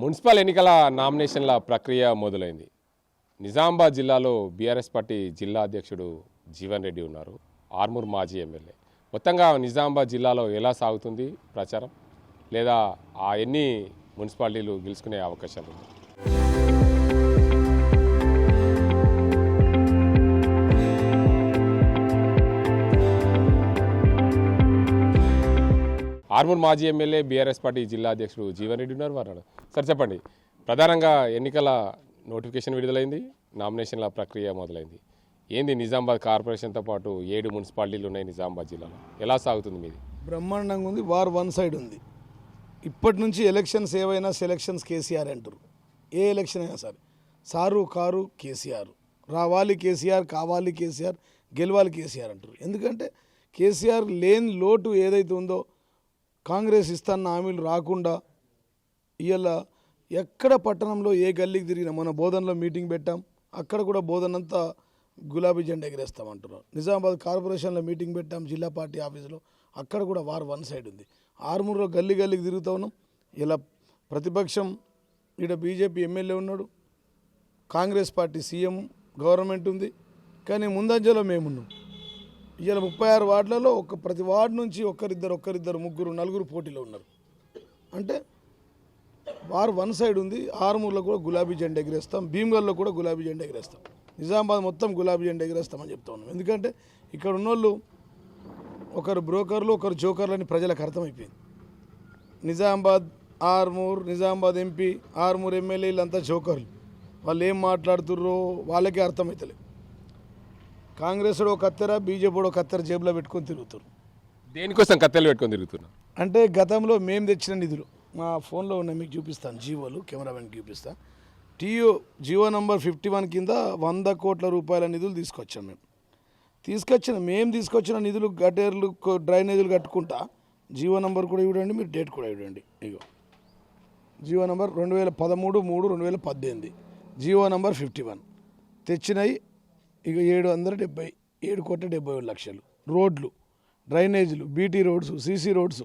Municipal ఎన్నికల నామినేషన్ల ప్రక్రియ మొదలైంది. నిజామాబాద్ జిల్లాలో బీఆర్ఎస్ పార్టీ జిల్లా అధ్యక్షుడు జీవన్ రెడ్డి ఉన్నారు, ఆర్మూర్ మాజీ ఎమ్మెల్యే. మొత్తంగా నిజామాబాద్ జిల్లాలో ఎలా సాగుతుంది ప్రచారం, లేదా ఆ ఎన్ని మున్సిపాలిటీలు గెలుచుకునే అవకాశాలు ఉన్నాయి? ఆర్మూర్ మాజీ ఎమ్మెల్యే బీఆర్ఎస్ పార్టీ జిల్లా అధ్యక్షుడు జీవన్ రెడ్డి ఉన్నారు. వారు సార్ చెప్పండి, ప్రధానంగా ఎన్నికల నోటిఫికేషన్ విడుదలైంది, నామినేషన్ల ప్రక్రియ మొదలైంది. ఏంది నిజామాబాద్ కార్పొరేషన్తో పాటు 7 మున్సిపాలిటీలు ఉన్నాయి నిజామాబాద్ జిల్లాలో, ఎలా సాగుతుంది మీది? బ్రహ్మాండంగా ఉంది. వార్ వన్ సైడ్ ఉంది. ఇప్పటి నుంచి ఎలక్షన్స్ ఏవైనా సెలక్షన్స్ కేసీఆర్ అంటారు. ఏ ఎలక్షన్ అయినా సరే సారు కారు కేసీఆర్, రావాలి కేసీఆర్, కావాలి కేసీఆర్, గెలవాలి కేసీఆర్ అంటారు. ఎందుకంటే కేసీఆర్ లేని లోటు ఏదైతే ఉందో, కాంగ్రెస్ ఇస్తాన్న హామీలు రాకుండా ఇవాళ ఎక్కడ పట్టణంలో ఏ గల్లీకి తిరిగినా, మన బోధనలో మీటింగ్ పెట్టాం, అక్కడ కూడా బోధనంతా గులాబీ జెండా ఎగరేస్తామంటున్నారు. నిజామాబాద్ కార్పొరేషన్లో మీటింగ్ పెట్టాం జిల్లా పార్టీ ఆఫీసులో, అక్కడ కూడా వార్ వన్ సైడ్ ఉంది. ఆర్మూర్లో గల్లీకి తిరుగుతూ ఉన్నాం. ఇలా ప్రతిపక్షం ఇక్కడ బీజేపీ ఎమ్మెల్యే ఉన్నాడు, కాంగ్రెస్ పార్టీ సీఎం గవర్నమెంట్ ఉంది, కానీ ముందంజలో మేమున్నాం. ఇవాళ 36 వార్డులలో ప్రతి వార్డు నుంచి ఒక్కరిద్దరు ముగ్గురు నలుగురు పోటీలో ఉన్నారు. అంటే వారు వన్ సైడ్ ఉంది. ఆర్మూర్లో కూడా గులాబీ జెండా ఎగరేస్తాం, భీమ్గల్లో కూడా గులాబీ జెండా ఎగరేస్తాం, నిజామాబాద్ మొత్తం గులాబీ జెండా ఎగరేస్తామని చెప్తా ఉన్నాం. ఎందుకంటే ఇక్కడ ఉన్నోళ్ళు ఒకరు బ్రోకర్లు, ఒకరు జోకర్లు అని ప్రజలకు అర్థమైపోయింది. నిజామాబాద్ ఆర్మూర్, నిజామాబాద్ ఎంపీ, ఆర్మూర్ ఎమ్మెల్యేలు అంతా జోకర్లు. వాళ్ళు ఏం మాట్లాడుతుర్రో వాళ్ళకే అర్థమవుతలేదు. కాంగ్రెస్ ఒక కత్తెర, బీజేపీ ఒక కత్తెర జేబులో పెట్టుకొని తిరుగుతారు. దేనికోసం కత్తెలు పెట్టుకొని తిరుగుతున్నారు అంటే గతంలో మేము తెచ్చిన నిధులు మా ఫోన్లో ఉన్నాయి, మీకు చూపిస్తాను. జీవోలు కెమెరామెన్కి చూపిస్తాను. జీవో నంబర్ 51 కింద 100 కోట్ల రూపాయల నిధులు తీసుకొచ్చాం. మేము తీసుకొచ్చిన నిధులు గటేర్లు, డ్రైనేజీలు కట్టుకుంటా. జీవో నంబర్ కూడా ఇవ్వండి, మీరు డేట్ కూడా ఇవ్వండి. ఇగో జీవో నంబర్ 2013/3/2018, జీవో నంబర్ 51 తెచ్చినాయి. ఇక 7,70,7,70,00,000 రోడ్లు, డ్రైనేజీలు, బీటీ రోడ్స్, సీసీ రోడ్స్.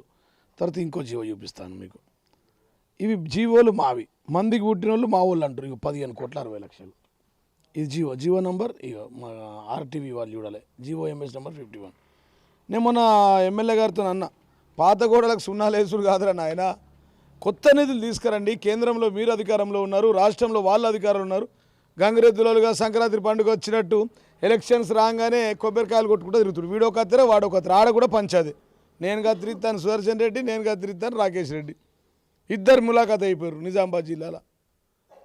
తర్వాత ఇంకో జీవో చూపిస్తాను మీకు. ఇవి జీవోలు మావి, మందికి పుట్టిన వాళ్ళు మా వాళ్ళు అంటారు. ఇక 15,60,00,000. ఇది జీవో నంబర్. ఇక మా ఆర్టీవీ వాళ్ళు చూడాలి, జీవో ఎంఎస్ నంబర్ 51. నేను మొన్న ఎమ్మెల్యే గారితో అన్న, పాత గోడలకు సున్నాలు వేసుడు కాదురా నాయన, కొత్త నిధులు తీసుకురండి. కేంద్రంలో మీరు అధికారంలో ఉన్నారు, రాష్ట్రంలో వాళ్ళు అధికారంలో ఉన్నారు. గంగిరెద్దులుగా సంక్రాంతి పండుగ వచ్చినట్టు ఎలక్షన్స్ రాగానే కొబ్బరికాయలు కొట్టుకుంటూ తిరుగుతాడు. వీడో కత్తెర వాడో కత్తెర. ఆడ కూడా పంచాది. నేను కత్తిరిస్తాను సుదర్శన్ రెడ్డి, నేను కత్తిరిస్తాను రాకేష్ రెడ్డి. ఇద్దరు ములాఖాత్ అయిపోయారు నిజామాబాద్ జిల్లాలో.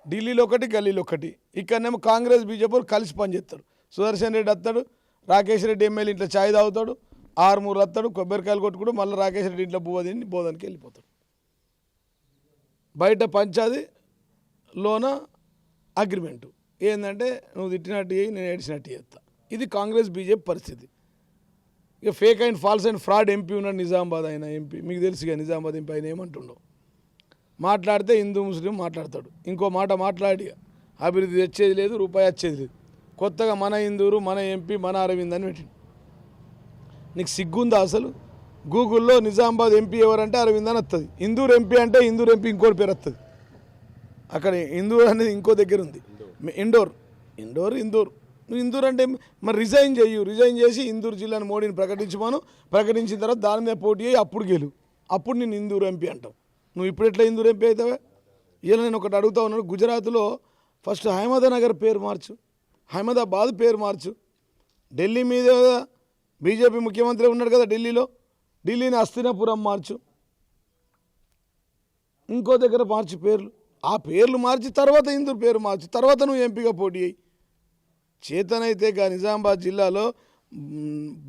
ఢిల్లీలో ఒకటి, గల్లీలో ఒకటి. ఇక్కడనేమో కాంగ్రెస్ బీజేపీ కలిసి పనిచేస్తారు. సుదర్శన్ రెడ్డి వస్తాడు, రాకేష్ రెడ్డి ఎమ్మెల్యే ఇంట్లో ఛాయ్ తాగుతాడు, ఆర్మూరు వస్తాడు, కొబ్బరికాయలు కొట్టుకుంటూ మళ్ళీ రాకేష్ రెడ్డి ఇంట్లో బువ్వ బోధనకి వెళ్ళిపోతాడు. బయట పంచాది, లోన అగ్రిమెంటు ఏంటంటే నువ్వు తిట్టినట్టు చేయి, నేను ఏడిచినట్టు చేస్తా. ఇది కాంగ్రెస్ బీజేపీ పరిస్థితి. ఇక fake and false and fraud MP ఉన్నాడు నిజామాబాద్. ఆయన ఎంపీ మీకు తెలుసుగా, నిజామాబాద్ ఎంపీ ఆయన ఏమంటుండో మాట్లాడితే హిందూ ముస్లిం మాట్లాడతాడు. ఇంకో మాట మాట్లాడి అభివృద్ధి తెచ్చేది లేదు, రూపాయి వచ్చేది లేదు. కొత్తగా మన హిందూరు, మన ఎంపీ, మన అరవింద్ అని పెట్టిండు. నీకు సిగ్గుందా అసలు? గూగుల్లో నిజామాబాద్ ఎంపీ ఎవరంటే అరవింద్ అని వస్తుంది. హిందూరు ఎంపీ అంటే హిందూరు ఎంపీ ఇంకోటి పేరు వస్తుంది. అక్కడ హిందూరు అనేది ఇంకో దగ్గర ఉంది, ఇండోర్. నువ్వు ఇందూర్ అంటే మరి రిజైన్ చేసి ఇందూరు జిల్లాను మోడీని ప్రకటించిన తర్వాత దాని మీద పోటీ అయ్యి అప్పుడు గెలువు. అప్పుడు నేను ఇందూరు ఎంపీ అంటావు. నువ్వు ఇప్పుడు ఎట్లా ఇందూరు ఎంపీ అవుతావా? ఇలా నేను ఒకటి అడుగుతా ఉన్నాను. గుజరాత్లో ఫస్ట్ అహ్మదానగర్ పేరు మార్చు, అహ్మదాబాద్ పేరు మార్చు. ఢిల్లీ మీద బీజేపీ ముఖ్యమంత్రి ఉన్నాడు కదా ఢిల్లీలో, ఢిల్లీని హస్తినాపురం మార్చు, ఇంకో దగ్గర మార్చు పేర్లు. ఆ పేర్లు మార్చి తర్వాత ఇందూరు పేరు మార్చి తర్వాత నువ్వు ఎంపీగా పోటీ అయ్యి. చేతనైతే నిజామాబాద్ జిల్లాలో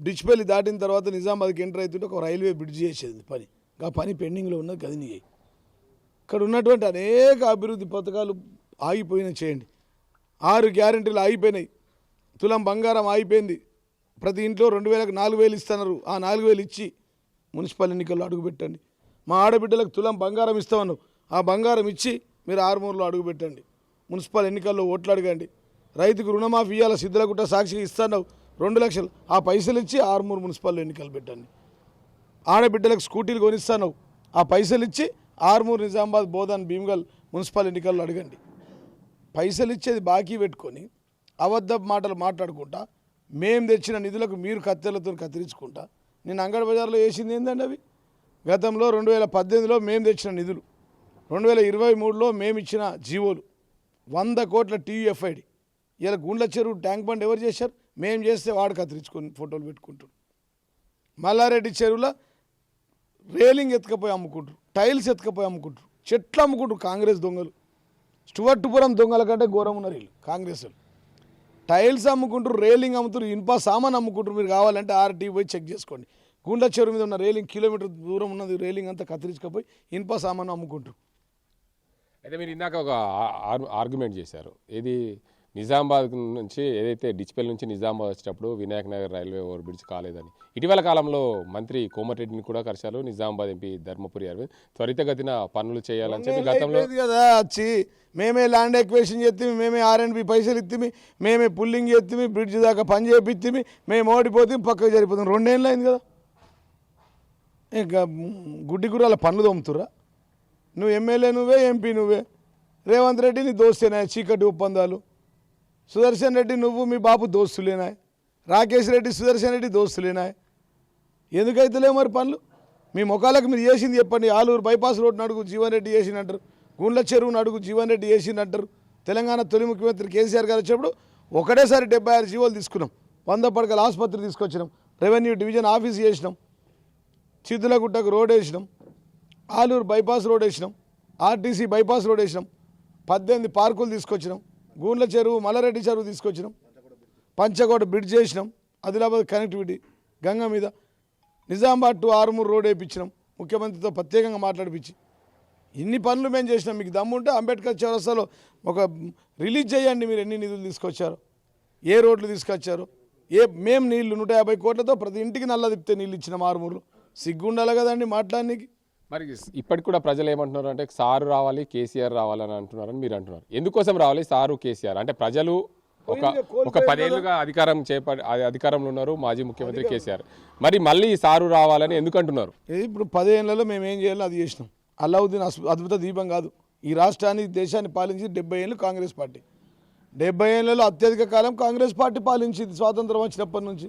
డిచ్పల్లి దాటిన తర్వాత నిజామాబాద్కి ఎంటర్ అవుతుంటే ఒక రైల్వే బ్రిడ్జ్ చేసేది పని. ఆ పని పెండింగ్లో ఉన్నది, గది నీ. ఇక్కడ ఉన్నటువంటి అనేక అభివృద్ధి పథకాలు ఆగిపోయినాయి, చేయండి. 6 గ్యారెంటీలు ఆగిపోయినాయి. తులం బంగారం ఆగిపోయింది. ప్రతి ఇంట్లో 2,000కు 4,000 ఇస్తున్నారు. ఆ 4,000 ఇచ్చి మున్సిపల్ ఎన్నికల్లో అడుగుపెట్టండి. మా ఆడబిడ్డలకు తులం బంగారం ఇస్తామన్నావు, ఆ బంగారం ఇచ్చి మీరు ఆర్మూర్లో అడుగుపెట్టండి. మున్సిపల్ ఎన్నికల్లో ఓట్లు అడగండి. రైతుకు రుణమాఫీ ఇవ్వాల, సిద్ధలగుట్ట సాక్షిగా ఇస్తున్నావు 2 లక్షలు, ఆ పైసలు ఇచ్చి ఆర్మూర్ మున్సిపల్ ఎన్నికలు పెట్టండి. ఆడబిడ్డలకు స్కూటీలు కొనిస్తున్నావు, ఆ పైసలు ఇచ్చి ఆర్మూర్, నిజామాబాద్, బోధన్, భీమ్గల్ మున్సిపల్ ఎన్నికల్లో అడగండి. పైసలు ఇచ్చేది బాకీ పెట్టుకొని అబద్ధ మాటలు మాట్లాడుకుంటా మేము తెచ్చిన నిధులకు మీరు కత్తెలతో కత్తిరించుకుంటా నేను అంగడి బజార్లో వేసింది ఏంటండి అవి? గతంలో 2018లో మేము తెచ్చిన నిధులు, 2023లో మేము ఇచ్చిన జీవోలు 100 కోట్ల టీయూఎఫ్ఐడి. ఇలా గుండ్ల చెరువు ట్యాంక్ బండ్ ఎవరు చేశారు? మేము చేస్తే వాడు కత్తిరించుకొని ఫోటోలు పెట్టుకుంటారు. మల్లారెడ్డి చెరువులో రేలింగ్ ఎత్తుకపోయి అమ్ముకుంటారు, టైల్స్ ఎత్తుకపోయి అమ్ముకుంటారు, చెట్లు అమ్ముకుంటారు. కాంగ్రెస్ దొంగలు స్టువర్టుపురం దొంగల కంటే ఘోరం ఉన్నారు వీళ్ళు కాంగ్రెస్ వాళ్ళు. టైల్స్ అమ్ముకుంటారు, రేలింగ్ అమ్ముతారు, ఇనుప సామాన్ అమ్ముకుంటారు. మీరు కావాలంటే ఆర్టీ పోయి చెక్ చేసుకోండి. గుండ్ల చెరువు మీద ఉన్న రేలింగ్ కిలోమీటర్ దూరం ఉన్నది, రేలింగ్ అంతా కత్తిరించుకపోయి ఇనుప సామాన్ అమ్ముకుంటారు. అయితే మీరు ఇందాక ఒక ఆర్గ్యుమెంట్ చేశారు, ఇది నిజామాబాద్ నుంచి ఏదైతే డిచ్పల్ నుంచి నిజామాబాద్ వచ్చేటప్పుడు Vinayak Nagar railway over bridge కాలేదని. ఇటీవల కాలంలో మంత్రి కోమటిరెడ్డిని కూడా కలిశారు నిజామాబాద్ ఎంపీ ధర్మపురి అరవింద్. త్వరితగతిన పనులు చేయాలని చెప్పి గతంలో కదా వచ్చి మేమే ల్యాండ్ ఎక్వేషన్ చేస్తే, మేమే R&B పైసలు ఇత్తిమి, మేమే పుల్లింగ్ చేస్తే, బ్రిడ్జ్ దాకా పని చేపిత్తిమి, మేము ఓడిపోతే పక్కకు జరిపోతాం. 2 ఏళ్ళు అయింది కదా. ఇంకా గుడ్డి గుర్రాల పనులు తోముతురా? నువ్వు ఎమ్మెల్యే నువ్వే, ఎంపీ నువ్వే. రేవంత్ రెడ్డి నీ దోస్తేనా? చీకటి ఒప్పందాలు. సుదర్శన్ రెడ్డి నువ్వు మీ బాబు దోస్తులేనా? రాకేష్ రెడ్డి సుదర్శన్ రెడ్డి దోస్తులేనా? ఎందుకైతలేవు మరి పనులు? మీ ముఖాలకు మీరు చేసింది చెప్పండి. ఆలూరు బైపాస్ రోడ్డును అడుగు జీవన్ రెడ్డి చేసినట్టారు, గుండ్ల చెరువును అడుగు జీవన్ రెడ్డి చేసినట్టారు. తెలంగాణ తొలి ముఖ్యమంత్రి కేసీఆర్ గారు వచ్చినప్పుడు ఒకటేసారి 76 జీవోలు తీసుకున్నాం, 100 పడకల ఆసుపత్రి తీసుకొచ్చినాం, రెవెన్యూ డివిజన్ ఆఫీస్ చేసినాం, చిద్దులగుట్టకు రోడ్ వేసినాం, ఆలూరు బైపాస్ రోడ్ వేసినాం, ఆర్టీసీ బైపాస్ రోడ్ వేసినాం, 18 పార్కులు తీసుకొచ్చినాం, గూండ్ల చెరువు మల్లారెడ్డి చెరువు తీసుకొచ్చినాం, పంచకోట బ్రిడ్జ్ చేసినాం, ఆదిలాబాద్ కనెక్టివిటీ గంగ మీద, నిజామాబాద్ టు ఆరుమూరు రోడ్ వేయించినాం, ముఖ్యమంత్రితో ప్రత్యేకంగా మాట్లాడిపించి. ఇన్ని పనులు మేము చేసినాం. మీకు దమ్ముంటే అంబేద్కర్ చౌరస్తాలో ఒక రిలీజ్ చేయండి, మీరు ఎన్ని నిధులు తీసుకొచ్చారో, ఏ రోడ్లు తీసుకొచ్చారో. మేము నీళ్లు 150 కోట్లతో ప్రతి ఇంటికి నల్ల తిప్పితే నీళ్ళు ఇచ్చిన ఆరుమూరులో. సిగ్గుండాలి కదండి మాట్లాడడానికి. మరి ఇప్పటికి కూడా ప్రజలు ఏమంటున్నారు అంటే సారు రావాలి, కేసీఆర్ రావాలని అంటున్నారని మీరు అంటున్నారు. ఎందుకోసం రావాలి సారు కేసీఆర్ అంటే? ప్రజలు ఒక 10 ఏళ్ళుగా అధికారంలో ఉన్నారు మాజీ ముఖ్యమంత్రి కేసీఆర్, మరి మళ్ళీ సారు రావాలని ఎందుకు అంటున్నారు? ఇప్పుడు 10 ఏళ్లలో మేము ఏం చేయాలో అది చేసినాం. అల్లావుద్దీన్ అద్భుత దీపం కాదు. ఈ రాష్ట్రాన్ని దేశాన్ని పాలించి 70 ఏళ్ళు కాంగ్రెస్ పార్టీ. 70 ఏళ్లలో అత్యధిక కాలం కాంగ్రెస్ పార్టీ పాలించింది స్వాతంత్రం వచ్చినప్పటి నుంచి.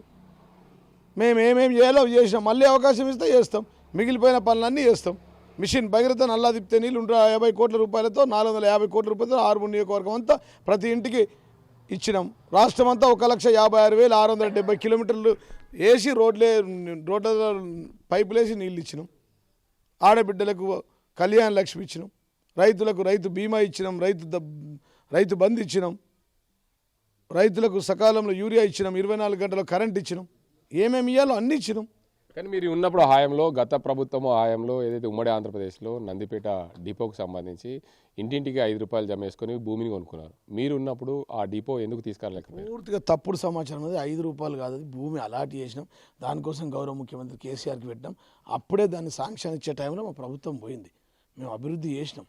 మేము ఏమేమి చేయాలో చేసినాం. మళ్ళీ అవకాశం ఇస్తే చేస్తాం, మిగిలిపోయిన పనులన్నీ చేస్తాం. మిషన్ భగీరథ నల్లా తిప్పితే నీళ్ళు 150 కోట్ల రూపాయలతో 450 కోట్ల రూపాయలతో ఆరుమూరు నియోజకవర్గం అంతా ప్రతి ఇంటికి ఇచ్చినాం. రాష్ట్రం అంతా 1,56,670 కిలోమీటర్లు వేసి రోడ్ల పైపులు వేసి నీళ్ళు ఇచ్చినాం. ఆడబిడ్డలకు కళ్యాణ లక్ష్మి ఇచ్చినాం, రైతులకు రైతు బీమా ఇచ్చినాం, రైతు బంద్ ఇచ్చినాం, రైతులకు సకాలంలో యూరియా ఇచ్చినాం, 24 గంటల కరెంట్ ఇచ్చినాం. ఏమేమి ఇవ్వాలో అన్నీ ఇచ్చినాం. కానీ మీరు ఉన్నప్పుడు హయాంలో, గత ప్రభుత్వం హయాంలో ఏదైతే ఉమ్మడి ఆంధ్రప్రదేశ్లో నందిపేట డిపోకు సంబంధించి ఇంటింటికి 5 రూపాయలు జమ చేసుకొని భూమిని కొనుక్కున్నారు. మీరు ఉన్నప్పుడు ఆ డిపో ఎందుకు తీసుకురాలేకపోయారు? పూర్తిగా తప్పుడు సమాచారం. అది 5 రూపాయలు కాదు, అది భూమి అలాట్ చేసినాం. దానికోసం గౌరవ ముఖ్యమంత్రి కేసీఆర్కి పెట్టాం. అప్పుడే దాన్ని శాంక్షన్ ఇచ్చే టైంలో మా ప్రభుత్వం పోయింది. మేము అభివృద్ధి చేసినాం,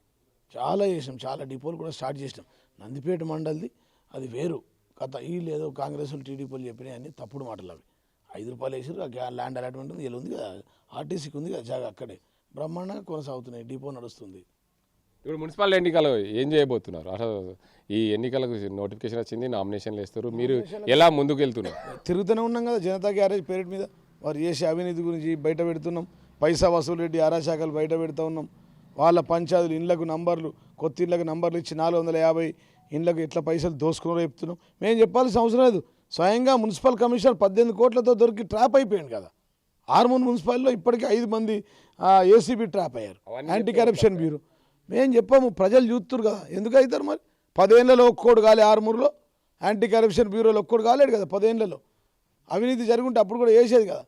చాలా చేసినాం, చాలా డిపోలు కూడా స్టార్ట్ చేసినాం. నందిపేట మండలిది అది వేరు కథ. వీళ్ళు ఏదో కాంగ్రెస్ టీడీపీలు చెప్పినాయి అన్ని తప్పుడు మాటలు. అవి 5 రూపాయలు వేసారు. ల్యాండ్ అలాట్మెంట్ ఉంది, ఇలా ఉంది కదా, ఆర్టీసీకి ఉంది కదా జాగా, అక్కడే బ్రహ్మాండంగా కొనసాగుతున్నాయి, డిపో నడుస్తుంది. ఇప్పుడు మున్సిపల్ ఎన్నికలు ఏం చేయబోతున్నారు? అసలు ఈ ఎన్నికలకు నోటిఫికేషన్ వచ్చింది, నామినేషన్లు వేస్తారు, మీరు ఎలా ముందుకు వెళ్తున్నారు? తిరుగుతూనే ఉన్నాం కదా, జనతా గ్యారేజ్ పేరిట్ మీద వారు చేసే అవినీతి గురించి బయట పెడుతున్నాం. పైసా వసూలు రెడ్డి అరాశాఖలు బయట పెడుతూ ఉన్నాం. వాళ్ళ పంచాయతీలు ఇండ్లకు నంబర్లు, కొత్త ఇళ్ళకు నంబర్లు ఇచ్చి 450 ఇండ్లకు ఎట్లా పైసలు దోసుకున్నారో చెప్తున్నాం. మేము చెప్పాల్సిన అవసరం లేదు. స్వయంగా మున్సిపల్ కమిషనర్ 18 కోట్లతో దొరికి ట్రాప్ అయిపోయాడు కదా. ఆర్మూర్ మున్సిపాలిటీలో ఇప్పటికీ 5 మంది ఏసీబీ ట్రాప్ అయ్యారు, యాంటీ కరప్షన్ బ్యూరో. మేము చెప్పాము, ప్రజలు చూస్తున్నారు కదా, ఎందుకు అవుతారు మరి? 10 ఏళ్లలో ఒక్కోడు కాలే ఆర్మూర్లో, యాంటీ కరప్షన్ బ్యూరోలో ఒక్కోడు కాలేడు కదా 10 ఏళ్లలో. అవినీతి జరుగుంటే అప్పుడు కూడా వేసేది కదా,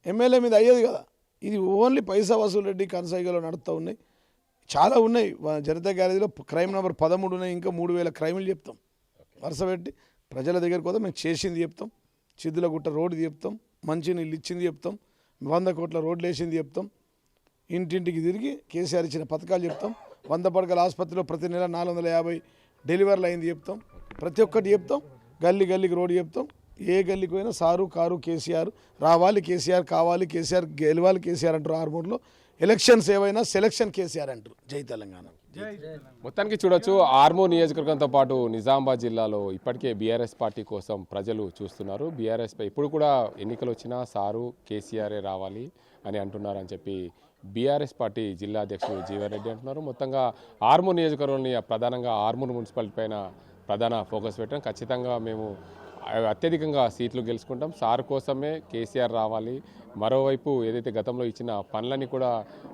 ఎమ్మెల్యే మీద అయ్యేది కదా. ఇది ఓన్లీ పైసా వసూలు రెడ్డి కనసాగిలో నడుస్తూ ఉన్నాయి. చాలా ఉన్నాయి. జనతా గ్యారేజ్లో క్రైమ్ నెంబర్ 13 ఉన్నాయి. ఇంకా 3000 క్రైములు చెప్తాం వరుస పెట్టి. ప్రజల దగ్గరికి పోతే మేము చేసింది చెప్తాం, చిద్దులగుట్ట రోడ్డు చెప్తాం, మంచి నీళ్ళు ఇచ్చింది చెప్తాం, 100 కోట్ల రోడ్లు వేసింది చెప్తాం, ఇంటింటికి తిరిగి కేసీఆర్ ఇచ్చిన పథకాలు చెప్తాం, 100 పడకల ఆసుపత్రిలో ప్రతి నెల 450 డెలివరీలు అయింది చెప్తాం, ప్రతి ఒక్కటి చెప్తాం. గల్లీకి రోడ్డు చెప్తాం. ఏ గల్లీకి పోయినా సారు కారు కేసీఆర్ రావాలి, కేసీఆర్ కావాలి, కేసీఆర్ గెలవాలి, కేసీఆర్ అంటారు. ఆర్మూర్లో ఎలక్షన్స్ ఏవైనా సెలక్షన్ కేసీఆర్ అంటారు. జై తెలంగాణ. మొత్తానికి చూడొచ్చు ఆర్మూర్ నియోజకవర్గంతో పాటు నిజామాబాద్ జిల్లాలో ఇప్పటికే బీఆర్ఎస్ పార్టీ కోసం ప్రజలు చూస్తున్నారు. బీఆర్ఎస్ ఇప్పుడు కూడా ఎన్నికలు వచ్చినా సారు కేసీఆరే రావాలి అని అంటున్నారని చెప్పి బీఆర్ఎస్ పార్టీ జిల్లా అధ్యక్షుడు జీవన్ రెడ్డి అంటున్నారు. మొత్తంగా ఆర్మూర్ నియోజకవర్గంలోని ప్రధానంగా ఆర్మూర్ మున్సిపాలిటీ పైన ప్రధాన ఫోకస్ పెట్టడం, ఖచ్చితంగా మేము అత్యధికంగా సీట్లు గెలుచుకుంటాం, సార్ కోసమే కేసీఆర్ రావాలి, మరోవైపు ఏదైతే గతంలో ఇచ్చిన పనులని కూడా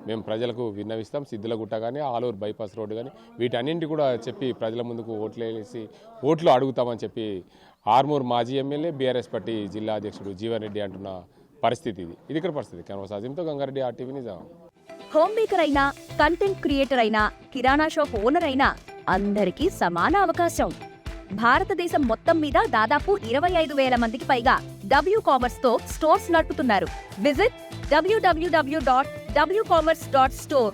మేము ప్రజలకు విన్నవిస్తాం, సిద్దులగుట్ట కానీ ఆలూరు బైపాస్ రోడ్డు కానీ వీటన్నింటి కూడా చెప్పి ప్రజల ముందుకు ఓట్లు అడుగుతామని చెప్పి ఆర్మూర్ మాజీ ఎమ్మెల్యే బీఆర్ఎస్ పార్టీ జిల్లా అధ్యక్షుడు జీవన్ రెడ్డి అంటున్న పరిస్థితి ఇది ఇక్కడ పరిస్థితి. కెమెరా సాజింతో Gangareddy, RTV Nizam. Home maker అయినా, కంటెంట్ క్రియేటర్ అయినా, కిరాణా షాప్ ఓనర్ అయినా అందరికీ సమాన అవకాశం. భారతదేశం మొత్తం మీద దాదాపు 25,000 మందికి పైగా WCommerce తో స్టోర్స్ నడుపుతున్నారు. Visit www.wcommerce.store